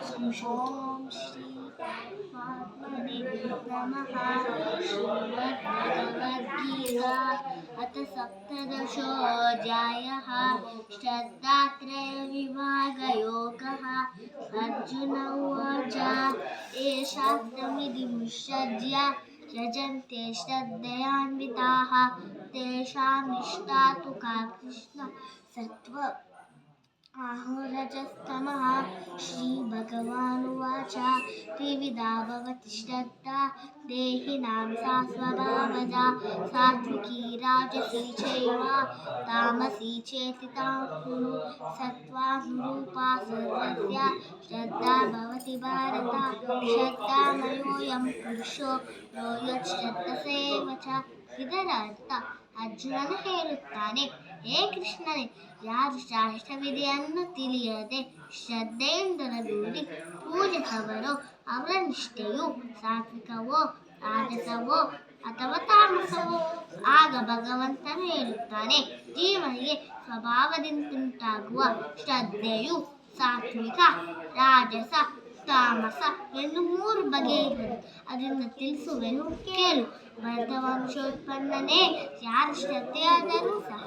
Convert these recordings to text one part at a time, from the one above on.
ಓಂ ಶ್ರೀ ಪರಮಾತ್ಮನೇ ನಮಃ. ಶ್ರೀಮದ್ಭಗವದ್ಗೀತಾ ಅಥ ಸಪ್ತದಶೋऽಧ್ಯಾಯಃ. ಶ್ರದ್ಧಾತ್ರಯವಿಭಾಗಯೋಗಃ. ಅರ್ಜುನ ಉವಾಚ ये शास्त्रमिति मुच्यते यजन्ते श्रद्धयान्विताः तेषां निष्ठा तु का कृष्ण सत्त्व आहुरजस्तमः. श्रीभगवानुवाच त्रिविधा भवति श्रद्धा देहिनां सा स्वभावजा सात्विकी राजसी चैव तामसी चेति तां कुरु. सत्त्वानुरूपा सर्वस्य श्रद्धा भवति भारत. श्रद्धामयोऽयं पुरुषो यो ಯಶ್ರದ್ಧಸೇವ ಚ. ಇದರ ಅರ್ಥ ಅರ್ಜುನನು ಹೇಳುತ್ತಾನೆ, ಹೇ ಕೃಷ್ಣನೇ, ಯಾರು ಶಾಸ್ತ್ರವಿದೆಯನ್ನು ತಿಳಿಯದೆ ಶ್ರದ್ಧೆಯಿಂದ ದೂಡಿ ಪೂಜಿಸುವರೋ ಅವರ ನಿಷ್ಠೆಯು ಸಾತ್ವಿಕವೋ ರಾಜಸವೋ ಅಥವಾ ತಾಮಸವೋ. ಆಗ ಭಗವಂತನು ಹೇಳುತ್ತಾನೆ, ಜೀವನಿಗೆ ಸ್ವಭಾವದಿಂದುಂಟಾಗುವ ಶ್ರದ್ಧೆಯು ಸಾತ್ವಿಕ, ರಾಜಸ, ತಾಮಸ ಎಂದು 3 ಬಗೆಯಿದೆ. ಅದನ್ನು ತಿಳಿಸುವೆನು ಕೇಳು. ಭರತವಂಶೋತ್ಪನ್ನನೇ, ಯಾರ ಶ್ರದ್ಧೆಯಾದರೂ ಸಹ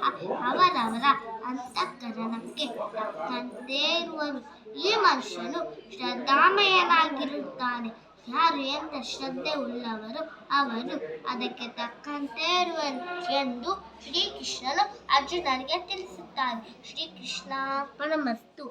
ಅವರವರ ಅಂತಃಕರಣಕ್ಕೆ ತಕ್ಕಂತೆ ಇರುವರು. ಈ ಮನುಷ್ಯನು ಶ್ರದ್ಧಾಮಯನಾಗಿರುತ್ತಾನೆ. ಯಾರು ಎಂಥ ಶ್ರದ್ಧೆ ಉಳ್ಳವರು ಅವರು ಅದಕ್ಕೆ ತಕ್ಕಂತೆ ಇರುವರು ಎಂದು ಶ್ರೀಕೃಷ್ಣನು ಅರ್ಜುನನಿಗೆ ತಿಳಿಸುತ್ತಾನೆ. ಶ್ರೀಕೃಷ್ಣ ಪರಮಸ್ತು.